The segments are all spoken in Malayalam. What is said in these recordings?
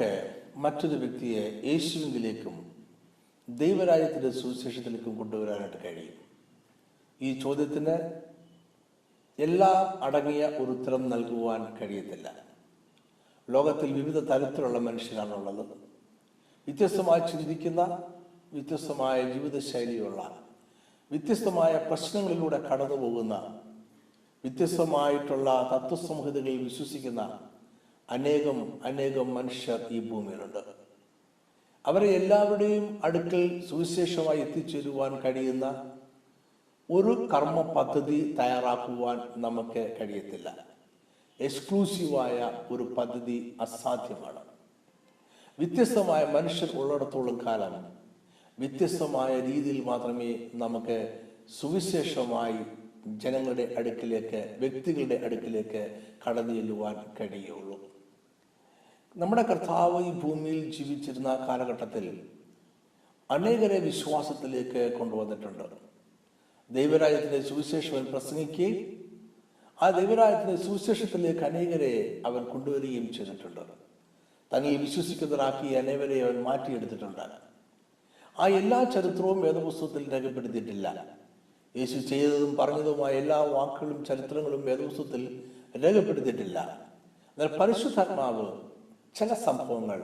നമുക്ക് മറ്റൊരു വ്യക്തിയെ യേശുവിലേക്കും ദൈവരാജ്യത്തിൻ്റെ സുവിശേഷത്തിലേക്കും കൊണ്ടുവരാനായിട്ട് കഴിയും? ഈ ചോദ്യത്തിന് എല്ലാം അടങ്ങിയ ഒരു ഉത്തരം നൽകുവാൻ കഴിയത്തില്ല. ലോകത്തിൽ വിവിധ തരത്തിലുള്ള മനുഷ്യരാണുള്ളത്. വ്യത്യസ്തമായി ചിന്തിക്കുന്ന, വ്യത്യസ്തമായ ജീവിതശൈലിയുള്ള, വ്യത്യസ്തമായ പ്രശ്നങ്ങളിലൂടെ കടന്നു പോകുന്ന, വ്യത്യസ്തമായിട്ടുള്ള തത്വസംഹിതകളിൽ വിശ്വസിക്കുന്ന അനേകം മനുഷ്യർ ഈ ഭൂമിയിലുണ്ട്. അവരെ എല്ലാവരുടെയും അടുക്കൽ സുവിശേഷമായി എത്തിച്ചേരുവാൻ കഴിയുന്ന ഒരു കർമ്മ പദ്ധതി തയ്യാറാക്കുവാൻ നമുക്ക് കഴിയത്തില്ല. എക്സ്ക്ലൂസീവായ ഒരു പദ്ധതി അസാധ്യമാണ്. വ്യത്യസ്തമായ മനുഷ്യർ ഉള്ളിടത്തോളം കാലം വ്യത്യസ്തമായ രീതിയിൽ മാത്രമേ നമുക്ക് സുവിശേഷമായി ജനങ്ങളുടെ അടുക്കിലേക്ക്, വ്യക്തികളുടെ അടുക്കിലേക്ക് കടന്നു ചെല്ലുവാൻ കഴിയുള്ളൂ. നമ്മുടെ കർത്താവ് ഈ ഭൂമിയിൽ ജീവിച്ചിരുന്ന കാലഘട്ടത്തിൽ അനേകരെ വിശ്വാസത്തിലേക്ക് കൊണ്ടുവന്നിട്ടുണ്ട്. ദൈവരാജ്യത്തിന്റെ സുവിശേഷം പ്രസംഗിക്കുകയും ആ ദൈവരാജ്യത്തിന്റെ സുവിശേഷത്തിലേക്ക് അനേകരെ അവൻ കൊണ്ടുവരികയും ചെയ്തിട്ടുണ്ട്. തന്നിൽ വിശ്വസിക്കുന്നവരാക്കി അനേകരെ അവൻ മാറ്റിയെടുത്തിട്ടുണ്ട്. ആ എല്ലാ ചരിത്രവും വേദപുസ്തകത്തിൽ രേഖപ്പെടുത്തിയിട്ടില്ല. യേശു ചെയ്തതും പറഞ്ഞതുമായ എല്ലാ വാക്കുകളും ചരിത്രങ്ങളും വേദപുസ്തകത്തിൽ രേഖപ്പെടുത്തിയിട്ടില്ല. എന്നാൽ പരിശുദ്ധാത്മാവ് ചില സംഭവങ്ങൾ,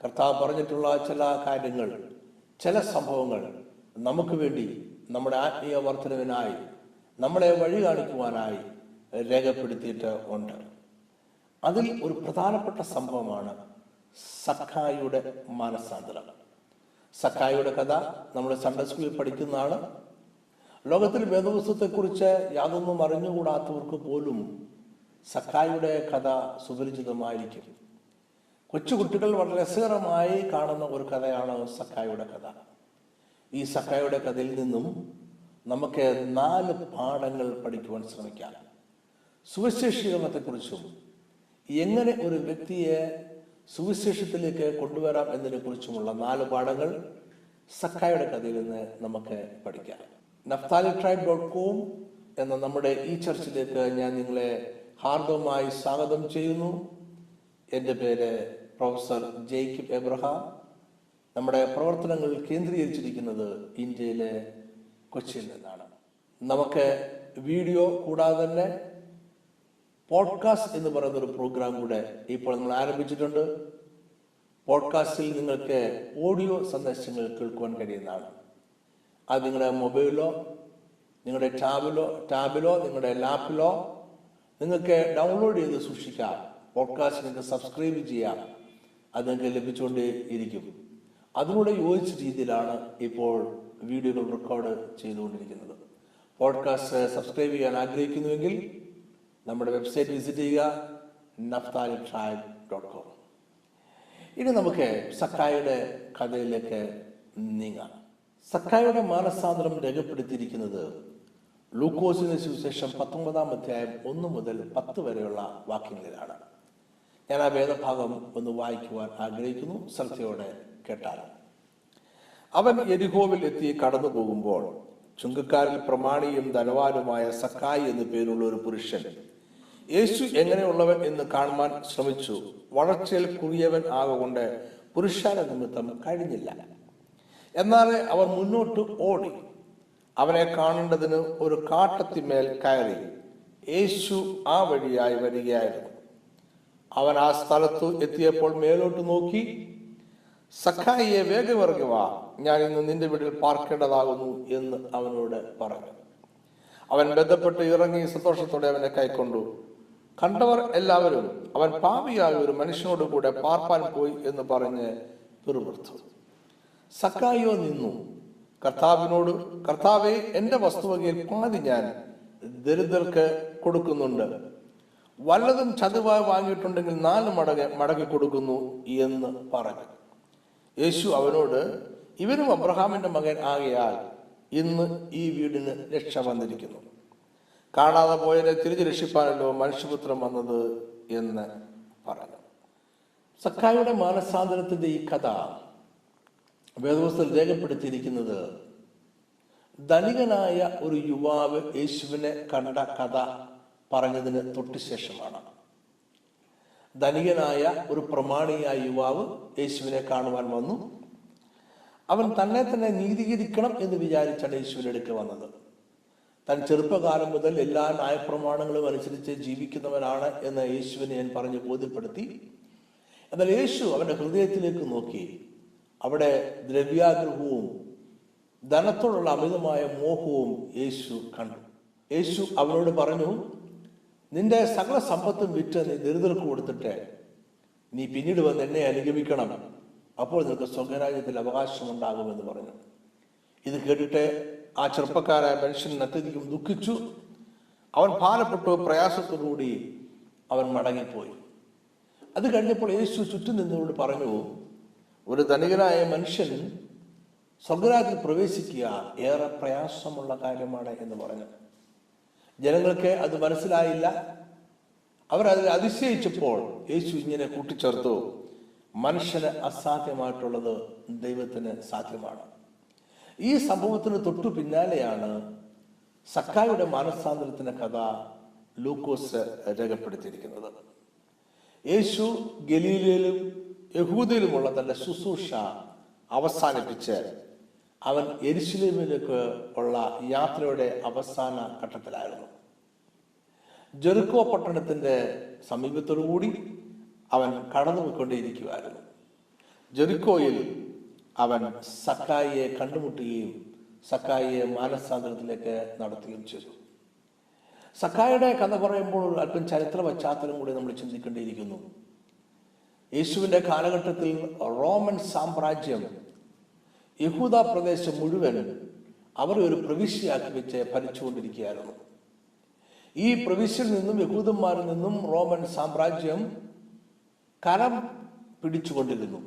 കർത്താവ് പറഞ്ഞിട്ടുള്ള ചില കാര്യങ്ങൾ, ചില സംഭവങ്ങൾ നമുക്ക് വേണ്ടി, നമ്മുടെ ആത്മീയ വർധനവിനായി, നമ്മളെ വഴി കാണിക്കുവാനായി രേഖപ്പെടുത്തിയിട്ട് ഉണ്ട്. അതിൽ ഒരു പ്രധാനപ്പെട്ട സംഭവമാണ് സഖായിയുടെ മാനസാന്തരം. സഖായിയുടെ കഥ നമ്മൾ സൺഡേ സ്കൂളിൽ പഠിക്കുന്നതാണ്. ലോകത്തിൽ വേദപുസ്തകത്തെക്കുറിച്ച് യാതൊന്നും അറിഞ്ഞുകൂടാത്തവർക്ക് പോലും സഖായിയുടെ കഥ സുപരിചിതമായിരിക്കും. കൊച്ചുകുട്ടികൾ വളരെ രസകരമായി കാണുന്ന ഒരു കഥയാണ് സഖായിയുടെ കഥ. ഈ സഖായിയുടെ കഥയിൽ നിന്നും നമുക്ക് 4 പാഠങ്ങൾ പഠിക്കുവാൻ ശ്രമിക്കാം. സുവിശേഷീകരണത്തെക്കുറിച്ചും എങ്ങനെ ഒരു വ്യക്തിയെ സുവിശേഷത്തിലേക്ക് കൊണ്ടുവരാം എന്നതിനെക്കുറിച്ചുമുള്ള 4 പാഠങ്ങൾ സഖായിയുടെ കഥയിൽ നിന്ന് നമുക്ക് പഠിക്കാം. naphtalitribe.com എന്ന നമ്മുടെ ഈ ചർച്ചിലേക്ക് ഞാൻ നിങ്ങളെ ഹാർദവമായി സ്വാഗതം ചെയ്യുന്നു. എൻ്റെ പേര് പ്രൊഫസർ ജേക്കബ് എബ്രഹാം. നമ്മുടെ പ്രവർത്തനങ്ങൾ കേന്ദ്രീകരിച്ചിരിക്കുന്നത് ഇന്ത്യയിലെ കൊച്ചിയിൽ നിന്നാണ്. നമുക്ക് വീഡിയോ കൂടാതെ തന്നെ പോഡ്കാസ്റ്റ് എന്ന് പറയുന്ന ഒരു പ്രോഗ്രാം കൂടെ ഇപ്പോൾ നമ്മൾ ആരംഭിച്ചിട്ടുണ്ട്. പോഡ്കാസ്റ്റിൽ നിങ്ങൾക്ക് ഓഡിയോ സന്ദേശങ്ങൾ കേൾക്കുവാൻ കഴിയുന്നതാണ്. അത് നിങ്ങളുടെ മൊബൈലിലോ, നിങ്ങളുടെ ടാബിലോ, നിങ്ങളുടെ ലാപ്പിലോ നിങ്ങൾക്ക് ഡൗൺലോഡ് ചെയ്ത് സൂക്ഷിക്കാം. പോഡ്കാസ്റ്റ് നിങ്ങൾക്ക് സബ്സ്ക്രൈബ് ചെയ്യാം. അത് നിങ്ങൾക്ക് ലഭിച്ചുകൊണ്ടേ ഇരിക്കും. അതിനോട് യോജിച്ച രീതിയിലാണ് ഇപ്പോൾ വീഡിയോകൾ റെക്കോർഡ് ചെയ്തുകൊണ്ടിരിക്കുന്നത്. പോഡ്കാസ്റ്റ് സബ്സ്ക്രൈബ് ചെയ്യാൻ ആഗ്രഹിക്കുന്നുവെങ്കിൽ നമ്മുടെ വെബ്സൈറ്റ് വിസിറ്റ് ചെയ്യുക, naphtalitribe.com. ഇനി നമുക്ക് സഖായിയുടെ കഥയിലേക്ക് നീങ്ങാം. സഖായിയുടെ മാനസാന്തരം രേഖപ്പെടുത്തിയിരിക്കുന്നത് ലൂക്കോസിന്റെ സുവിശേഷം 19-ാം അധ്യായം 1 മുതൽ 10 വരെയുള്ള വാക്യങ്ങളിലാണ്. ഞാൻ ആ വേദഭാഗം ഒന്ന് വായിക്കുവാൻ ആഗ്രഹിക്കുന്നു. ശ്രദ്ധയോടെ കേട്ടാൽ. അവൻ യെരിഹോവിൽ എത്തി കടന്നു പോകുമ്പോൾ ചുങ്കക്കാരിൽ പ്രമാണിയും ധനവാനുമായ സഖായി എന്ന് പേരുള്ള ഒരു പുരുഷൻ യേശു എങ്ങനെയുള്ളവൻ എന്ന് കാണുവാൻ ശ്രമിച്ചു. വളർച്ചയിൽ കുറിയവൻ ആകൊണ്ട് പുരുഷാര നിമിത്തം കഴിഞ്ഞില്ല. എന്നാൽ അവർ മുന്നോട്ട് ഓടി അവനെ കാണേണ്ടതിന് ഒരു കാട്ടത്തിന്മേൽ കയറി. യേശു ആ വഴിയായി വരികയായിരുന്നു. അവൻ ആ സ്ഥലത്തു എത്തിയപ്പോൾ മേലോട്ട് നോക്കി, സഖായിയെ വേഗം ഇറങ്ങി വാ, ഞാൻ ഇന്ന് നിന്റെ വീട്ടിൽ പാർക്കേണ്ടതാകുന്നു എന്ന് അവനോട് പറഞ്ഞു. അവൻ ബന്ധപ്പെട്ട് ഇറങ്ങി സന്തോഷത്തോടെ അവനെ കൈക്കൊണ്ടു. കണ്ടവർ എല്ലാവരും അവൻ പാപിയായ ഒരു മനുഷ്യനോട് കൂടെ പാർപ്പാൻ പോയി എന്ന് പറഞ്ഞ് പിറുപിറുത്തു. സഖായിയോ നിന്നു കർത്താവിനോട്, കർത്താവേ, എന്റെ വസ്തുവകയിൽ പാതി ഞാൻ ദരിദ്രർക്ക് കൊടുക്കുന്നുണ്ട്. വല്ലതും ചതുവായി വാങ്ങിയിട്ടുണ്ടെങ്കിൽ 4 മടങ്ങി കൊടുക്കുന്നു എന്ന് പറഞ്ഞു. യേശു അവനോട്, ഇവനും അബ്രഹാമിന്റെ മകൻ ആകയാൽ ഇന്ന് ഈ വീടിന് രക്ഷ വന്നിരിക്കുന്നു. കാണാതെ പോയതിനെ തിരിച്ചു രക്ഷിപ്പാനല്ലോ മനുഷ്യപുത്രൻ വന്നത് എന്ന് പറഞ്ഞു. സഖായിയുടെ മാനസാന്തരത്തിന്റെ ഈ കഥ വേദപുസ്തകത്തിൽ രേഖപ്പെടുത്തിയിരിക്കുന്നത് ധനികനായ ഒരു യുവാവ് യേശുവിനെ കണ്ട കഥ പറഞ്ഞതിന് തൊട്ടു ശേഷമാണ്. ധനികനായ ഒരു പ്രമാണിയായ യുവാവ് യേശുവിനെ കാണുവാൻ വന്നു. അവൻ തന്നെ തന്നെ നീതീകരിക്കണം എന്ന് വിചാരിച്ചാണ് യേശുവിൻ്റെ അടുക്കൽ വന്നത്. താൻ ചെറുപ്പകാലം മുതൽ എല്ലാ ന്യായപ്രമാണങ്ങളും അനുസരിച്ച് ജീവിക്കുന്നവനാണ് എന്ന് യേശുവിനെ ഞാൻ പറഞ്ഞ് ബോധ്യപ്പെടുത്തി. എന്നാൽ യേശു അവൻ്റെ ഹൃദയത്തിലേക്ക് നോക്കി. അവിടെ ദ്രവ്യാഗ്രഹവും ധനത്തോടുള്ള അമിതമായ മോഹവും യേശു കണ്ടു. യേശു അവനോട് പറഞ്ഞു, നിന്റെ സകല സമ്പത്തും വിറ്റ് നീ ദരിദ്രർക്ക് കൊടുത്തിട്ട് നീ പിന്നീട് വന്ന് എന്നെ അനുഗമിക്കണം, അപ്പോൾ നിനക്ക് സ്വർഗരാജ്യത്തിൽ അവകാശമുണ്ടാകുമെന്ന് പറഞ്ഞു. ഇത് കേട്ടിട്ട് ആ ചെറുപ്പക്കാരായ മനുഷ്യൻ അത്യധികം ദുഃഖിച്ചു. അവൻ ഭാരപ്പെട്ടു, പ്രയാസത്തോടുകൂടി അവൻ മടങ്ങിപ്പോയി. അത് കഴിഞ്ഞപ്പോൾ യേശു ചുറ്റും നിന്നോട് പറഞ്ഞു, ഒരു ധനികനായ മനുഷ്യൻ സ്വർഗരാജ്യത്തിൽ പ്രവേശിക്കുക ഏറെ പ്രയാസമുള്ള കാര്യമാണ് എന്ന് പറഞ്ഞു. ജനങ്ങൾക്ക് അത് മനസ്സിലായില്ല. അവരതിൽ അതിശയിച്ചപ്പോൾ യേശു ഇങ്ങനെ കൂട്ടിച്ചേർത്തു, മനുഷ്യന് അസാധ്യമായിട്ടുള്ളത് ദൈവത്തിന് സാധ്യമാണ്. ഈ സംഭവത്തിന് തൊട്ടു പിന്നാലെയാണ് സക്കായിയുടെ മാനസാന്തരത്തിന്റെ കഥ ലൂക്കോസ് രേഖപ്പെടുത്തിയിരിക്കുന്നത്. യേശു ഗലീലയിലും യഹൂദയിലുമുള്ള തന്റെ ശുശ്രൂഷ അവസാനിപ്പിച്ച് അവൻ യെരുശലേമിലേക്ക് ഉള്ള യാത്രയുടെ അവസാന ഘട്ടത്തിലായിരുന്നു. ജെറിക്കോ പട്ടണത്തിന്റെ സമീപത്തോടുകൂടി അവൻ കടന്നുപോയിക്കൊണ്ടേയിരിക്കുകയായിരുന്നു. ജെറിക്കോയിൽ അവൻ സക്കായിയെ കണ്ടുമുട്ടുകയും സക്കായിയെ മാനസാന്തരത്തിലേക്ക് നടത്തുകയും ചെയ്തു. സക്കായിയുടെ കഥ പറയുമ്പോൾ അല്പം ചരിത്ര പശ്ചാത്തലം കൂടി നമ്മൾ ചിന്തിക്കേണ്ടിയിരിക്കുന്നു. യേശുവിൻ്റെ കാലഘട്ടത്തിൽ റോമൻ സാമ്രാജ്യം യഹൂദ പ്രദേശം മുഴുവൻ അവരെ ഒരു പ്രവിശ്യയാക്കി വെച്ച് ഭരിച്ചുകൊണ്ടിരിക്കുകയായിരുന്നു. ഈ പ്രവിശ്യയിൽ നിന്നും യഹൂദന്മാരിൽ നിന്നും റോമൻ സാമ്രാജ്യം കരം പിടിച്ചുകൊണ്ടിരുന്നു.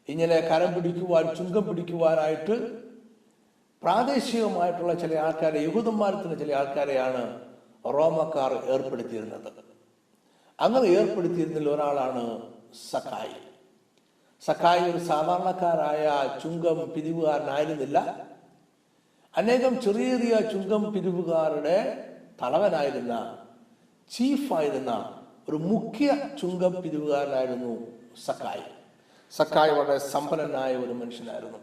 ഇങ്ങനെ കരം പിടിക്കുവാൻ, ചുങ്കം പിടിക്കുവാനായിട്ട് പ്രാദേശികമായിട്ടുള്ള ചില ആൾക്കാരെ, യഹൂദന്മാരിൽ തന്നെ ചില ആൾക്കാരെയാണ് റോമക്കാർ ഏർപ്പെടുത്തിയിരുന്നത്. അങ്ങനെ ഏർപ്പെടുത്തിയിരുന്നതിൽ ഒരാളാണ് സക്കായി. സക്കായി ഒരു സാധാരണക്കാരായ ചുങ്കം പിരിവുകാരനായിരുന്നില്ല. അനേകം ചെറിയ ചെറിയ ചുങ്കം പിരിവുകാരുടെ തലവനായിരുന്ന, ചീഫായിരുന്ന ഒരു മുഖ്യ ചുങ്കം പിരിവുകാരനായിരുന്നു സക്കായി. സക്കായി വളരെ സമ്പന്നനായ ഒരു മനുഷ്യനായിരുന്നു.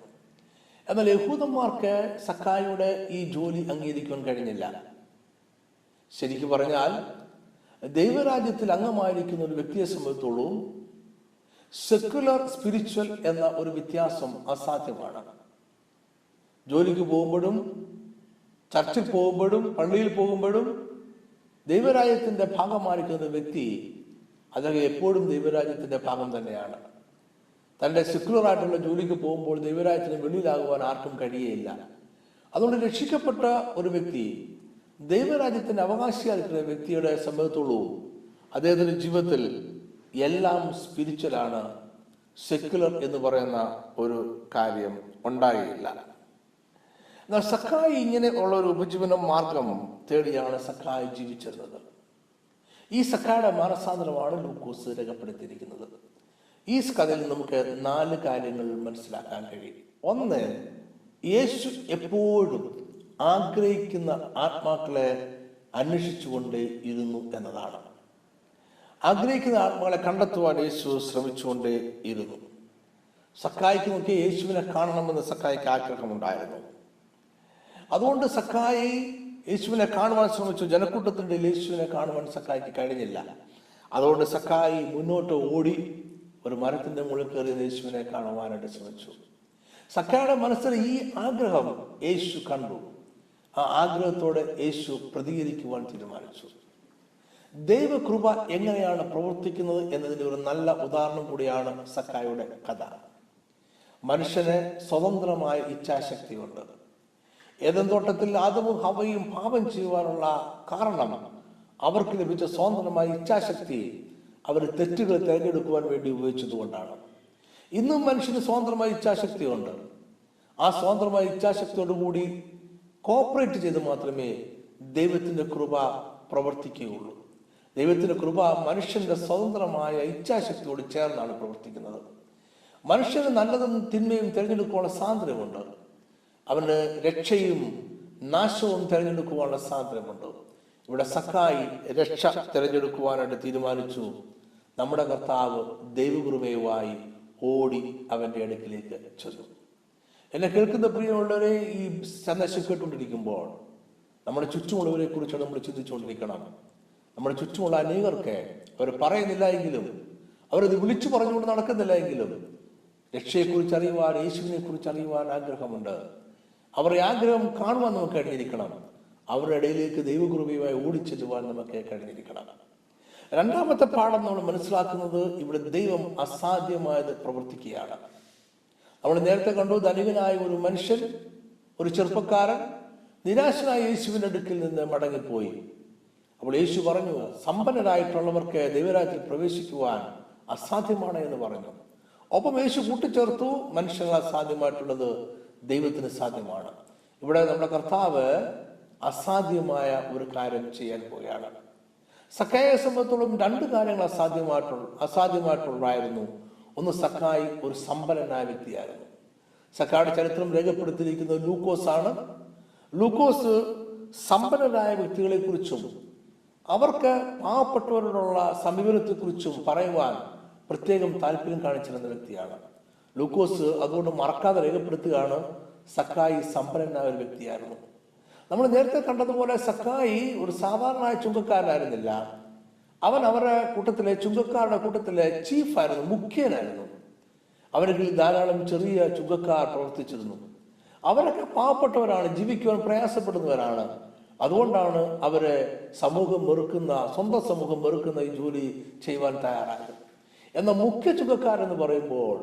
എന്നാൽ യഹൂദന്മാർക്ക് സക്കായിയുടെ ഈ ജോലി അംഗീകരിക്കാൻ കഴിഞ്ഞില്ല. ശരിക്കും പറഞ്ഞാൽ ദൈവരാജ്യത്തിൽ അംഗമായിരിക്കുന്ന ഒരു വ്യക്തിയെ സംബന്ധിച്ചോളം സെക്യുലർ സ്പിരിച്വൽ എന്ന ഒരു വ്യത്യാസം അസാധ്യമാണ്. ജോലിക്ക് പോകുമ്പോഴും, ചർച്ചിൽ പോകുമ്പോഴും, പള്ളിയിൽ പോകുമ്പോഴും ദൈവരാജ്യത്തിന്റെ ഭാഗമായിരിക്കുന്ന വ്യക്തി അദ്ദേഹം എപ്പോഴും ദൈവരാജ്യത്തിന്റെ ഭാഗം തന്നെയാണ്. തൻ്റെ സെക്യുലറായിട്ടുള്ള ജോലിക്ക് പോകുമ്പോൾ ദൈവരാജ്യത്തിന് വെളിയിലാകുവാൻ ആർക്കും കഴിയുകയില്ല. അതുകൊണ്ട് രക്ഷിക്കപ്പെട്ട ഒരു വ്യക്തി, ദൈവരാജ്യത്തിന്റെ അവകാശിയായിരിക്കുന്ന വ്യക്തിയുടെ സംബന്ധിച്ചുള്ളൂ അദ്ദേഹത്തിന്റെ ജീവിതത്തിൽ എല്ലാം സ്പിരിച്വലാണ്. സെക്യുലർ എന്ന് പറയുന്ന ഒരു കാര്യം ഉണ്ടായില്ല. എന്നാൽ സക്കായി ഇങ്ങനെ ഉള്ള ഒരു ഉപജീവന മാർഗം തേടിയാണ് സക്കായി ജീവിച്ചിരുന്നത്. ഈ സക്കായുടെ മാനസാന്തരമാണ് ലൂക്കോസ് രേഖപ്പെടുത്തിയിരിക്കുന്നത്. ഈ കഥയിൽ നമുക്ക് 4 കാര്യങ്ങൾ മനസ്സിലാക്കാൻ കഴിയും. ഒന്ന്, യേശു എപ്പോഴും ആഗ്രഹിക്കുന്ന ആത്മാക്കളെ അന്വേഷിച്ചുകൊണ്ടേ ഇരുന്നു എന്നതാണ്. ആഗ്രഹിക്കുന്ന ആത്മാക്കളെ കണ്ടെത്തുവാൻ യേശു ശ്രമിച്ചുകൊണ്ടേ ഇരുന്നു. സക്കായിക്ക് നോക്കി യേശുവിനെ കാണണമെന്ന് സക്കായിക്ക് ആഗ്രഹമുണ്ടായിരുന്നു. അതുകൊണ്ട് സക്കായി യേശുവിനെ കാണുവാൻ ശ്രമിച്ചു. ജനക്കൂട്ടത്തിൻ്റെ യേശുവിനെ കാണുവാൻ സക്കായിക്ക് കഴിഞ്ഞില്ല. അതുകൊണ്ട് സക്കായി മുന്നോട്ട് ഓടി ഒരു മരത്തിന്റെ മുകളിൽ കയറി യേശുവിനെ കാണുവാനായിട്ട് ശ്രമിച്ചു. സക്കായുടെ മനസ്സിൽ ഈ ആഗ്രഹം യേശു കണ്ടു. ആ ആഗ്രഹത്തോടെ യേശു പ്രതികരിക്കുവാൻ തീരുമാനിച്ചു. ദൈവകൃപ എങ്ങനെയാണ് പ്രവർത്തിക്കുന്നത് എന്നതിന്റെ ഒരു നല്ല ഉദാഹരണം കൂടിയാണ് സക്കായുടെ കഥ. മനുഷ്യന് സ്വതന്ത്രമായ ഇച്ഛാശക്തിയുണ്ട്. ഏദൻ തോട്ടത്തിൽ ആദമും ഹവ്വയും പാപം ചെയ്യുവാനുള്ള കാരണം അവർക്ക് ലഭിച്ച സ്വതന്ത്രമായ ഇച്ഛാശക്തി അവർ തെറ്റുകൾ തിരഞ്ഞെടുക്കുവാൻ വേണ്ടി ഉപയോഗിച്ചതുകൊണ്ടാണ്. ഇന്നും മനുഷ്യന് സ്വതന്ത്രമായ ഇച്ഛാശക്തിയുണ്ട്. ആ സ്വതന്ത്രമായ ഇച്ഛാശക്തിയോടുകൂടി കോപ്പറേറ്റ് ചെയ്ത് മാത്രമേ ദൈവത്തിന്റെ കൃപ പ്രവർത്തിക്കുകയുള്ളൂ. ദൈവത്തിന്റെ കൃപ മനുഷ്യന്റെ സ്വതന്ത്രമായ ഇച്ഛാശക്തിയോട് ചേർന്നാണ് പ്രവർത്തിക്കുന്നത്. മനുഷ്യന് നല്ലതും തിന്മയും തിരഞ്ഞെടുക്കുവാനുള്ള സ്വാതന്ത്ര്യമുണ്ട്. അവന് രക്ഷയും നാശവും തിരഞ്ഞെടുക്കുവാനുള്ള സ്വാതന്ത്ര്യമുണ്ട്. ഇവിടെ സക്കായി രക്ഷ തിരഞ്ഞെടുക്കുവാനായിട്ട് തീരുമാനിച്ചു. നമ്മുടെ കർത്താവ് ദൈവകൃപയുമായി ഓടി അവൻ്റെ അടുക്കിലേക്ക് ചെന്നു. എന്നെ കേൾക്കുന്ന പ്രിയമുള്ളവരെ, ഈ സന്ദേശം കേട്ടുകൊണ്ടിരിക്കുമ്പോൾ നമ്മുടെ ചുറ്റുമുള്ളവരെ കുറിച്ചാണ് നമ്മൾ ചിന്തിച്ചുകൊണ്ടിരിക്കണം. നമ്മുടെ ചുറ്റുമുള്ള അനേകർക്ക് അവർ പറയുന്നില്ല എങ്കിലും, അവരത് വിളിച്ചു പറഞ്ഞുകൊണ്ട് നടക്കുന്നില്ല എങ്കിലും രക്ഷയെക്കുറിച്ച് അറിയുവാൻ, യേശുവിനെ കുറിച്ച് അറിയുവാൻ ആഗ്രഹമുണ്ട്. അവരുടെ ആഗ്രഹം കാണുവാൻ നമുക്ക് കഴിഞ്ഞിരിക്കണം. അവരുടെ ഇടയിലേക്ക് ദൈവകൃപയുമായി ഓടിച്ചെല്ലുവാൻ നമുക്ക് കഴിഞ്ഞിരിക്കണം. രണ്ടാമത്തെ പാഠം നമ്മൾ മനസ്സിലാക്കുന്നത്, ഇവിടെ ദൈവം അസാധ്യമായത് പ്രവർത്തിക്കുകയാണ്. നമ്മൾ നേരത്തെ കണ്ടു, ധനികനായ ഒരു മനുഷ്യൻ, ഒരു ചെറുപ്പക്കാരൻ നിരാശനായ യേശുവിന്റെ അടുക്കിൽ നിന്ന് മടങ്ങിപ്പോയി. അപ്പോൾ യേശു പറഞ്ഞു, സമ്പന്നരായിട്ടുള്ളവർക്ക് ദൈവരാജ്യത്തിൽ പ്രവേശിക്കുവാൻ അസാധ്യമാണ് എന്ന് പറഞ്ഞു. ഒപ്പം യേശു കൂട്ടിച്ചേർത്തു, മനുഷ്യന് അസാധ്യമായിട്ടുള്ളത് ദൈവത്തിന് സാധ്യമാണ്. ഇവിടെ നമ്മുടെ കർത്താവ് അസാധ്യമായ ഒരു കാര്യം ചെയ്യാൻ പോവുകയാണ്. സക്കായിയെ സംബന്ധിച്ചോളം രണ്ട് കാര്യങ്ങൾ അസാധ്യമായിട്ടുള്ളതായിരുന്നു. ഒന്ന്, സക്കായി ഒരു സമ്പന്നനായ വ്യക്തിയായിരുന്നു. സക്കായുടെ ചരിത്രം രേഖപ്പെടുത്തിയിരിക്കുന്നത് ലൂക്കോസ് ആണ്. ലൂക്കോസ് സമ്പന്നരായ വ്യക്തികളെ കുറിച്ചും അവർക്ക് പാവപ്പെട്ടവരോടുള്ള സമീപനത്തെക്കുറിച്ചും പറയുവാൻ പ്രത്യേകം താല്പര്യം കാണിച്ചിരുന്ന വ്യക്തിയാണ് ലൂക്കോസ്. അതുകൊണ്ട് മറക്കാതെ രേഖപ്പെടുത്തുകയാണ്, സക്കായി സമ്പന്നനായ ഒരു വ്യക്തിയായിരുന്നു. നമ്മൾ നേരത്തെ കണ്ടതുപോലെ സക്കായി ഒരു സാധാരണ ചുങ്കക്കാരനായിരുന്നില്ല. അവൻ അവരുടെ കൂട്ടത്തിലെ, ചുങ്കക്കാരുടെ കൂട്ടത്തിലെ ചീഫായിരുന്നു, മുഖ്യനായിരുന്നു. അവരിൽ ധാരാളം ചെറിയ ചുങ്കക്കാർ പ്രവർത്തിച്ചിരുന്നു. അവരൊക്കെ പാവപ്പെട്ടവരാണ്, ജീവിക്കുവാൻ പ്രയാസപ്പെടുന്നവരാണ്. അതുകൊണ്ടാണ് അവരെ സമൂഹം വെറുക്കുന്ന, സ്വന്തം സമൂഹം വെറുക്കുന്ന ഈ ജോലി ചെയ്യുവാൻ തയ്യാറായത്. എന്നാൽ മുഖ്യ ചുങ്കക്കാരെന്ന് പറയുമ്പോൾ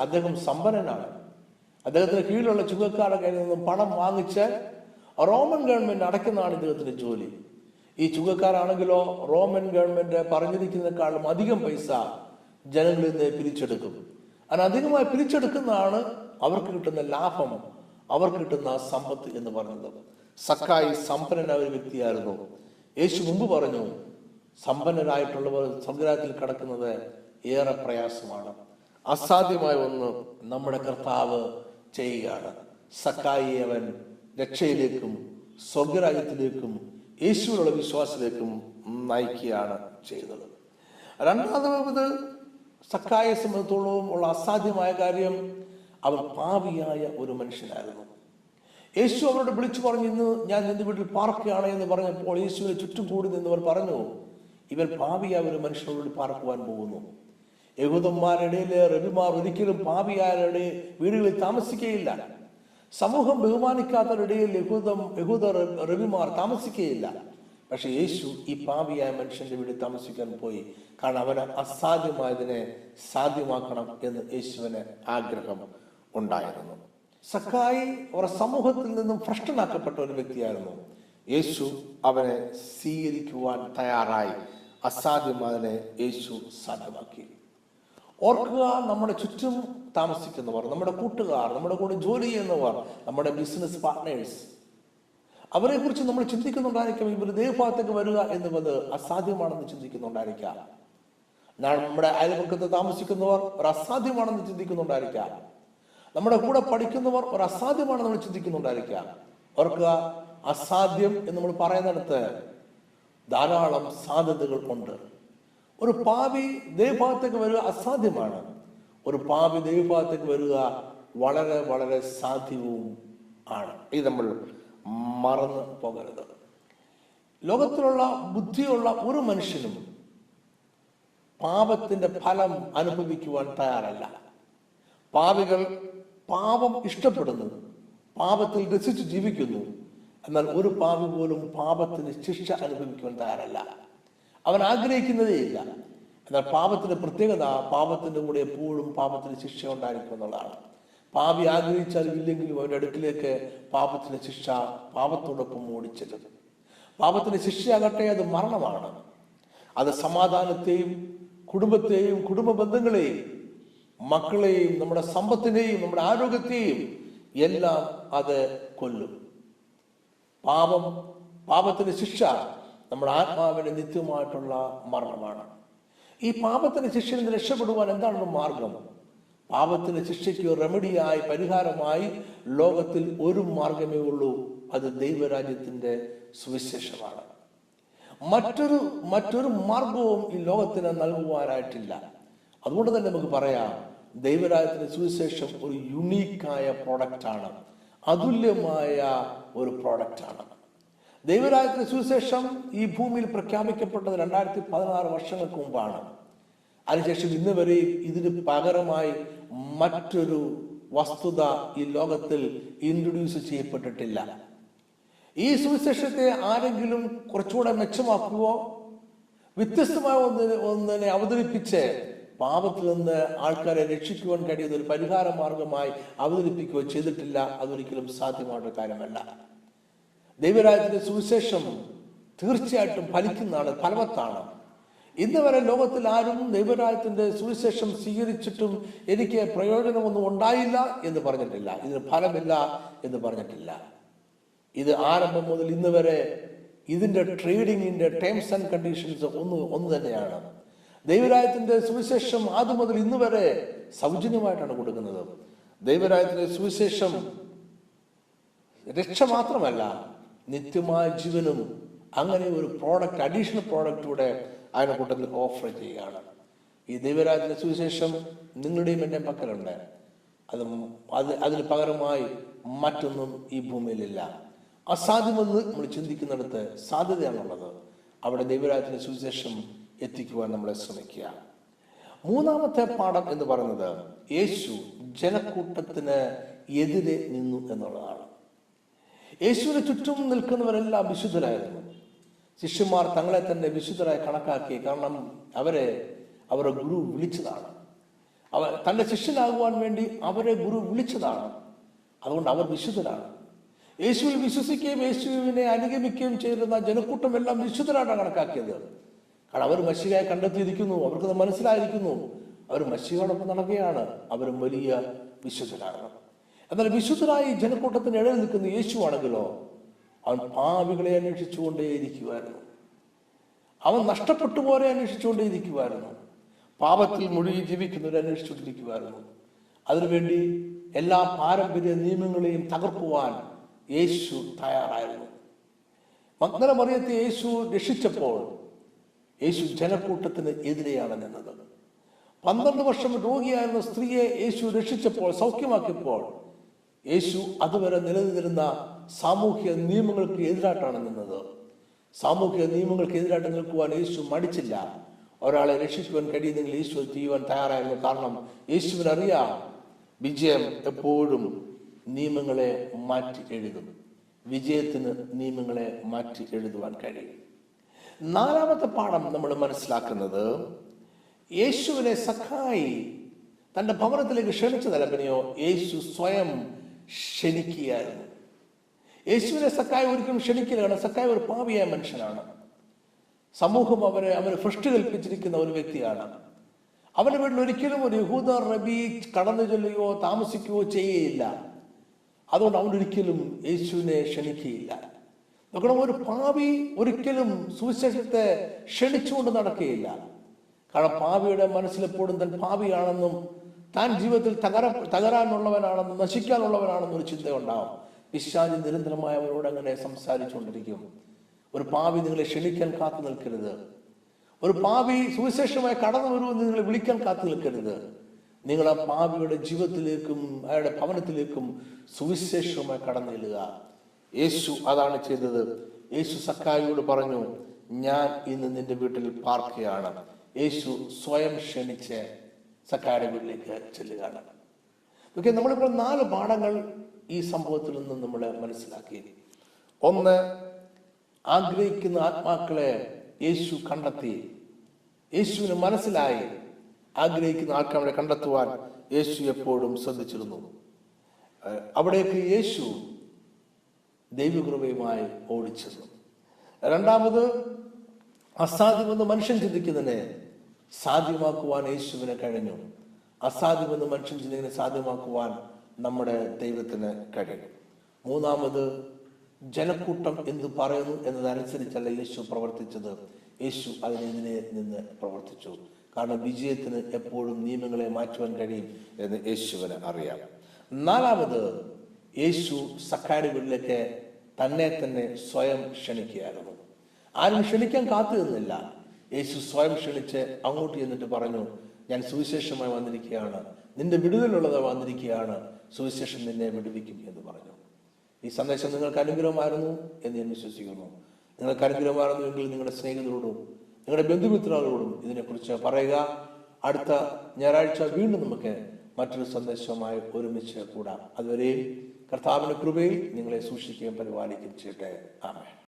അദ്ദേഹം സമ്പന്നനാണ്. അദ്ദേഹത്തിന് കീഴിലുള്ള ചുങ്കക്കാരുടെ കയ്യിൽ നിന്നും പണം വാങ്ങിച്ച് റോമൻ ഗവൺമെന്റ് അടയ്ക്കുന്നതാണ് ഇദ്ദേഹത്തിന്റെ ജോലി. ഈ ചുങ്കക്കാരാണെങ്കിലോ റോമൻ ഗവൺമെന്റ് പറഞ്ഞിരിക്കുന്നതിനേക്കാളും അധികം പൈസ ജനങ്ങളിൽ നിന്ന് പിരിച്ചെടുക്കും. അങ്ങനെ അധികമായി പിരിച്ചെടുക്കുന്നതാണ് അവർക്ക് കിട്ടുന്ന ലാഭം, അവർക്ക് കിട്ടുന്ന സമ്പത്ത് എന്ന് പറയുന്നത്. സക്കായി സമ്പന്നനായ ഒരു വ്യക്തിയായിരുന്നു. യേശു മുമ്പ് പറഞ്ഞു, സമ്പന്നരായിട്ടുള്ളവർ സ്വർഗ്ഗരാജ്യത്തിൽ കടക്കുന്നത് ഏറെ പ്രയാസമാണ്. അസാധ്യമായ ഒന്ന് നമ്മുടെ കർത്താവ് ചെയ്യുകയാണ്. സക്കായിയെ അവൻ രക്ഷയിലേക്കും സ്വർഗരാജ്യത്തിലേക്കും യേശുവിനുള്ള വിശ്വാസത്തിലേക്കും നയിക്കുകയാണ് ചെയ്തത്. രണ്ടാമത്, സക്കായിയെ സംബന്ധിച്ചിടത്തോളം ഉള്ള അസാധ്യമായ കാര്യം, അവൻ പാപിയായ ഒരു മനുഷ്യനായിരുന്നു. യേശു അവരോട് വിളിച്ചു പറഞ്ഞു, ഇന്ന് ഞാൻ നിന്റെ വീട്ടിൽ പാർക്കുകയാണ് എന്ന് പറഞ്ഞപ്പോൾ യേശുവിനെ ചുറ്റും കൂടി നിന്നവർ പറഞ്ഞു, ഇവൻ പാപിയായ ഒരു മനുഷ്യനോട് പാർക്കുവാൻ പോകുന്നു. യഹൂദന്മാരുടെ റബിമാർ ഒരിക്കലും പാപിയാരുടെ വീടുകളിൽ താമസിക്കുകയില്ല. സമൂഹം ബഹുമാനിക്കാത്തവരുടെ യഹൂദ റബിമാർ താമസിക്കുകയില്ല. പക്ഷെ യേശു ഈ പാപിയായ മനുഷ്യന്റെ വീട്ടിൽ താമസിക്കാൻ പോയി. കാരണം അവന് അസാധ്യമായതിനെ സാധ്യമാക്കണം എന്ന് യേശുവിന് ആഗ്രഹം ഉണ്ടായിരുന്നു. സക്കായി അവരുടെ സമൂഹത്തിൽ നിന്നും ഭ്രഷ്ടനാക്കപ്പെട്ട ഒരു വ്യക്തിയായിരുന്നു. യേശു അവനെ സ്വീകരിക്കുവാൻ തയ്യാറായി. അസാധ്യമായതിനെ യേശു സാധ്യമാക്കി. ഓർക്കുക, നമ്മുടെ ചുറ്റും താമസിക്കുന്നവർ, നമ്മുടെ കൂട്ടുകാർ, നമ്മുടെ കൂടെ ജോലി ചെയ്യുന്നവർ, നമ്മുടെ ബിസിനസ് പാർട്ട്നേഴ്സ്, അവരെ കുറിച്ച് നമ്മൾ ചിന്തിക്കുന്നുണ്ടായിരിക്കാം. ഇവർ ദൈവഭാഗത്തേക്ക് വരിക എന്നുള്ളത് അസാധ്യമാണെന്ന് ചിന്തിക്കുന്നുണ്ടായിരിക്കാം. നമ്മുടെ അയൽപക്കത്ത് താമസിക്കുന്നവർ ഒരു അസാധ്യമാണെന്ന് ചിന്തിക്കുന്നുണ്ടായിരിക്കാം. നമ്മുടെ കൂടെ പഠിക്കുന്നവർ ഒരു അസാധ്യമാണെന്ന് നമ്മൾ ചിന്തിക്കുന്നുണ്ടായിരിക്കാം. ഓർക്കുക, അസാധ്യം എന്ന് നമ്മൾ പറയുന്നിടത്ത് ധാരാളം സാധ്യതകൾ ഉണ്ട്. ഒരു പാപി ദൈവഭാഗത്തേക്ക് വരിക അസാധ്യമാണ്. ഒരു പാപി ദൈവഭാഗത്തേക്ക് വരിക വളരെ വളരെ സാധ്യവും ആണ്. ഇത് നമ്മൾ മറന്നു പോകരുത്. ലോകത്തിലുള്ള ബുദ്ധിയുള്ള ഒരു മനുഷ്യനും പാപത്തിന്റെ ഫലം അനുഭവിക്കുവാൻ തയ്യാറല്ല. പാപികൾ പാപം ഇഷ്ടപ്പെടുന്നു, പാപത്തിൽ രസിച്ച് ജീവിക്കുന്നു. എന്നാൽ ഒരു പാപി പോലും പാപത്തിന് ശിക്ഷ അനുഭവിക്കുവാൻ തയ്യാറല്ല. അവൻ ആഗ്രഹിക്കുന്നതേ ഇല്ല. എന്നാൽ പാപത്തിന്റെ പ്രത്യേകത, പാപത്തിന്റെ കൂടെ എപ്പോഴും പാപത്തിന് ശിക്ഷ ഉണ്ടായിരിക്കും എന്നുള്ളതാണ്. പാപി ആഗ്രഹിച്ചാലും ഇല്ലെങ്കിലും അവന്റെ അടുക്കിലേക്ക് പാപത്തിന്റെ ശിക്ഷ പാപത്തോടൊപ്പം ഓടിച്ചെല്ലും. പാപത്തിന്റെ ശിക്ഷയാകട്ടെ അത് മരണമാണ്. അത് സമാധാനത്തെയും കുടുംബത്തെയും കുടുംബ ബന്ധങ്ങളെയും മക്കളെയും നമ്മുടെ സമ്പത്തിനെയും നമ്മുടെ ആരോഗ്യത്തെയും എല്ലാം അത് കൊല്ലും. പാപത്തിന്റെ ശിക്ഷ നമ്മുടെ ആത്മാവിന്റെ നിത്യമായിട്ടുള്ള മരണമാണ്. ഈ പാപത്തിന്റെ ശിക്ഷയിൽ നിന്ന് രക്ഷപ്പെടുവാൻ എന്താണ് മാർഗം? പാപത്തിന്റെ ശിക്ഷയ്ക്ക് റെമഡിയായി, പരിഹാരമായി ലോകത്തിൽ ഒരു മാർഗമേ ഉള്ളൂ. അത് ദൈവരാജ്യത്തിന്റെ സുവിശേഷമാണ്. മറ്റൊരു മാർഗവും ഈ ലോകത്തിന് നൽകുവാനായിട്ടില്ല. അതുകൊണ്ട് തന്നെ നമുക്ക് പറയാം, ദൈവരാജ്യത്തിന്റെ സുവിശേഷം ഒരു യുണീക്കായ പ്രോഡക്റ്റാണ്, അതുല്യമായ ഒരു പ്രോഡക്റ്റാണ്. ദൈവരാജ്യത്തിന്റെ സുവിശേഷം ഈ ഭൂമിയിൽ പ്രഖ്യാപിക്കപ്പെട്ടത് 2016 വർഷങ്ങൾക്ക് മുമ്പാണ്. അതിനുശേഷം ഇന്ന് വരെ ഇതിന് പകരമായി മറ്റൊരു വസ്തുത ഈ ലോകത്തിൽ ഇൻട്രൊഡ്യൂസ് ചെയ്യപ്പെട്ടിട്ടില്ല. ഈ സുവിശേഷത്തെ ആരെങ്കിലും കുറച്ചുകൂടെ മെച്ചമാക്കുകയോ വ്യത്യസ്തമായ ഒന്നിനെ അവതരിപ്പിച്ച് പാപത്തിൽ നിന്ന് ആൾക്കാരെ രക്ഷിക്കുവാൻ കഴിയുന്ന ഒരു പരിഹാര മാർഗമായി അവതരിപ്പിക്കുകയോ ചെയ്തിട്ടില്ല. അതൊരിക്കലും സാധ്യമായ കാര്യമല്ല. ദൈവരാജ്യത്തിന്റെ സുവിശേഷം തീർച്ചയായിട്ടും ഫലിക്കുന്നതാണ്, ഫലവത്താണ്. ഇന്ന് വരെ ലോകത്തിൽ ആരും ദൈവരാജ്യത്തിന്റെ സുവിശേഷം സ്വീകരിച്ചിട്ടും എനിക്ക് പ്രയോജനമൊന്നും ഉണ്ടായില്ല എന്ന് പറഞ്ഞിട്ടില്ല, ഇതിന് ഫലമില്ല എന്ന് പറഞ്ഞിട്ടില്ല. ഇത് ആരംഭം മുതൽ ഇന്ന് വരെ ഇതിന്റെ ട്രേഡിങ്ങിന്റെ ടേംസ് ആൻഡ് കണ്ടീഷൻസ് ഒന്ന് തന്നെയാണ്. ദൈവരാജ്യത്തിന്റെ സുവിശേഷം ആദ്യം മുതൽ ഇന്ന് വരെ സൗജന്യമായിട്ടാണ് കൊടുക്കുന്നത്. ദൈവരാജ്യത്തിന്റെ സുവിശേഷം രക്ഷ മാത്രമല്ല, നിത്യമായ ജീവനും അങ്ങനെ ഒരു പ്രോഡക്റ്റ്, അഡീഷണൽ പ്രോഡക്റ്റൂടെ അതിന്റെ കൂട്ടത്തിൽ ഓഫർ ചെയ്യുകയാണ്. ഈ ദൈവരാജ്യത്തിന്റെ സുവിശേഷം നിങ്ങളുടെയും എൻ്റെ പക്കലുണ്ട്. അതിന് പകരമായി മറ്റൊന്നും ഈ ഭൂമിയിലില്ല. അസാധ്യമെന്ന് നമ്മൾ ചിന്തിക്കുന്നിടത്ത് സാധ്യതയാണുള്ളത്. അവിടെ ദൈവരാജ്യത്തിന്റെ സുവിശേഷം എത്തിക്കുവാൻ നമ്മളെ ശ്രമിക്കുക. മൂന്നാമത്തെ പാഠം എന്ന് പറയുന്നത് യേശു ജനക്കൂട്ടത്തിന് എതിരെ നിന്നു എന്നുള്ളതാണ്. യേശുവിന് ചുറ്റും നിൽക്കുന്നവരെല്ലാം വിശുദ്ധരായിരുന്നു. ശിഷ്യന്മാർ തങ്ങളെ തന്നെ വിശുദ്ധരായി കണക്കാക്കി. കാരണം അവരെ ഗുരു വിളിച്ചതാണ്. തന്റെ ശിഷ്യനാകുവാൻ വേണ്ടി അവരെ ഗുരു വിളിച്ചതാണ്. അതുകൊണ്ട് അവർ വിശുദ്ധരാണ്. യേശുവിൽ വിശ്വസിക്കുകയും യേശുവിനെ അനുഗമിക്കുകയും ചെയ്തിരുന്ന ജനക്കൂട്ടം എല്ലാം വിശുദ്ധരായിട്ടാണ് കണക്കാക്കിയത്. കാരണം അവർ മശിഹയെ കണ്ടെത്തിയിരിക്കുന്നു, അവർക്കത് മനസ്സിലായിരിക്കുന്നു, അവർ മശിഹയോടൊപ്പം നടക്കുകയാണ്, അവരും വലിയ വിശുദ്ധരാണ്. എന്നാൽ വിശുദ്ധരായി ജനക്കൂട്ടത്തിന് ഇടയിൽ നിൽക്കുന്ന യേശു ആണെങ്കിലോ അവൻ പാപികളെ അന്വേഷിച്ചുകൊണ്ടേയിരിക്കുമായിരുന്നു. അവൻ നഷ്ടപ്പെട്ടു പോലെ അന്വേഷിച്ചുകൊണ്ടേയിരിക്കുമായിരുന്നു. പാപത്തിൽ മുഴുകി ജീവിക്കുന്നവരെ അന്വേഷിച്ചുകൊണ്ടിരിക്കുമായിരുന്നു. അതിനുവേണ്ടി എല്ലാ പാരമ്പര്യ നിയമങ്ങളെയും തകർക്കുവാൻ യേശു തയ്യാറായിരുന്നു. മഗ്ദല മറിയത്തെ യേശു രക്ഷിച്ചപ്പോൾ യേശു ജനക്കൂട്ടത്തിന് എതിരെയാണ് നിന്നത്. 12 വർഷം രോഗിയായിരുന്ന സ്ത്രീയെ യേശു രക്ഷിച്ചപ്പോൾ, സൗഖ്യമാക്കിയപ്പോൾ യേശു അതുവരെ നിലനിന്നിരുന്ന സാമൂഹ്യ നിയമങ്ങൾക്ക് എതിരായിട്ടാണ് നിന്നത്. സാമൂഹ്യ നിയമങ്ങൾക്ക് എതിരായിട്ട് നിൽക്കുവാൻ യേശു മടിച്ചില്ല. ഒരാളെ രക്ഷിക്കുവാൻ കഴിയുന്നെങ്കിൽ യേശു ചെയ്യുവാൻ തയ്യാറായിരുന്നു. കാരണം യേശുവിനറിയാം, വിജയം എപ്പോഴും നിയമങ്ങളെ മാറ്റി എഴുതും. വിജയത്തിന് നിയമങ്ങളെ മാറ്റി എഴുതുവാൻ കഴിയും. നാലാമത്തെ പാഠം നമ്മൾ മനസ്സിലാക്കുന്നത്, യേശുവിനെ സഖായി തന്റെ ഭവനത്തിലേക്ക് ക്ഷണിച്ചതല്ല, പിന്നെയോ യേശു സ്വയം ക്ഷണിക്കുകയായിരുന്നു. യേശുവിനെ സഖായി ഒരിക്കലും ക്ഷണിക്കുകയാണ്. സഖായി ഒരു പാപിയായ മനുഷ്യനാണ്. സമൂഹം അവരെ ഭ്രഷ്ട് കൽപ്പിച്ചിരിക്കുന്ന ഒരു വ്യക്തിയാണ്. അവന്റെ വീട്ടിൽ ഒരിക്കലും ഒരു യഹൂദ റബി കടന്നു ചെല്ലുകയോ താമസിക്കുകയോ ചെയ്യുകയില്ല. അതുകൊണ്ട് അവനൊരിക്കലും യേശുവിനെ ക്ഷണിക്കുകയില്ല. നോക്കണം, ഒരു പാപി ഒരിക്കലും സുവിശേഷത്തെ ക്ഷണിച്ചുകൊണ്ട് നടക്കുകയില്ല. കാരണം പാപിയുടെ മനസ്സിലെപ്പോഴും താൻ പാപിയാണെന്നും താൻ ജീവിതത്തിൽ തകരാനുള്ളവനാണെന്നും നശിക്കാനുള്ളവനാണെന്നും ഒരു ചിന്ത ഉണ്ടാവും. പിശാച് നിരന്തരമായി അവരോട് അങ്ങനെ സംസാരിച്ചുകൊണ്ടിരിക്കും. ഒരു പാപി നിങ്ങളെ ക്ഷണിക്കാൻ കാത്തു നിൽക്കരുത്. ഒരു പാപി സുവിശേഷമായി കടന്നു വരുമെന്ന് നിങ്ങളെ വിളിക്കാൻ കാത്തു നിൽക്കരുത്. നിങ്ങൾ ആ പാപിയുടെ ജീവിതത്തിലേക്കും അയാളുടെ ഭവനത്തിലേക്കും സുവിശേഷവുമായി കടന്നു ചെല്ലുക. യേശു അതാണ് ചെയ്തത്. യേശു സക്കായിയോട് പറഞ്ഞു, ഞാൻ ഇന്ന് നിന്റെ വീട്ടിൽ പാർക്കുകയാണ്. യേശു സ്വയം ക്ഷണിച്ച് സക്കായുടെ വീട്ടിലേക്ക് ചെല്ലുകയാണ്. ഓക്കെ, നമ്മളിപ്പോൾ 4 പാഠങ്ങൾ ഈ സംഭവത്തിൽ നിന്നും നമ്മൾ മനസ്സിലാക്കി. ഒന്ന്, ആഗ്രഹിക്കുന്ന ആത്മാക്കളെ യേശു കണ്ടെത്തി. യേശുവിന് മനസ്സിലായി ആഗ്രഹിക്കുന്ന ആൾക്കാരെ കണ്ടെത്തുവാൻ യേശു എപ്പോഴും ശ്രദ്ധിച്ചിരുന്നു. അവിടേക്ക് യേശു ദൈവകൃപയുമായി ഓടിച്ചെന്നു. രണ്ടാമത്, അസാധ്യമെന്ന് മനുഷ്യൻ ചിന്തിക്കുന്നതിനെ സാധ്യമാക്കുവാൻ യേശുവിന് കഴിഞ്ഞു. അസാധ്യമെന്ന് മനുഷ്യൻ ചിന്തിക്കുന്നതിനെ സാധ്യമാക്കുവാൻ നമ്മുടെ ദൈവത്തിന് കഴിയും. മൂന്നാമത്, ജനക്കൂട്ടം എന്ത് പറയുന്നു എന്നതനുസരിച്ചല്ല യേശു പ്രവർത്തിച്ചത്. യേശു അതിനെതിരെ നിന്ന് പ്രവർത്തിച്ചു. കാരണം വിജയത്തിന് എപ്പോഴും നിയമങ്ങളെ മാറ്റുവാൻ കഴിയും എന്ന് യേശുവിന് അറിയാം. നാലാമത്, യേശു സക്കായുടെ വീട്ടിലേക്ക് തന്നെ സ്വയം ക്ഷണിക്കുകയായിരുന്നു. ആരും ക്ഷണിക്കാൻ കാത്തു നിന്നില്ല. യേശു സ്വയം ക്ഷണിച്ച് അങ്ങോട്ട് ചെന്നിട്ട് പറഞ്ഞു, ഞാൻ സുവിശേഷമായി വന്നിരിക്കുകയാണ്, നിന്റെ വിടുതലുള്ളത് വന്നിരിക്കുകയാണ്, സുവിശേഷം നിന്നെ വിടുവിക്കും എന്ന് പറഞ്ഞു. ഈ സന്ദേശം നിങ്ങൾക്ക് അനുഗ്രഹമായിരുന്നു എന്ന് ഞാൻ വിശ്വസിക്കുന്നു. നിങ്ങൾക്ക് അനുഗ്രഹമായിരുന്നുവെങ്കിൽ നിങ്ങളുടെ സ്നേഹിതരോടും നിങ്ങളുടെ ബന്ധുമിത്രങ്ങളോടും ഇതിനെക്കുറിച്ച് പറയുക. അടുത്ത ഞായറാഴ്ച വീണ്ടും നമുക്ക് മറ്റൊരു സന്ദേശവുമായി ഒരുമിച്ച് കൂടാം. അതുവരെയും കർത്താവിന്റെ കൃപയിൽ നിങ്ങളെ സൂക്ഷിക്കുകയും പരിപാലിക്കുകയും ചെയ്യട്ടെ. ആമേൻ.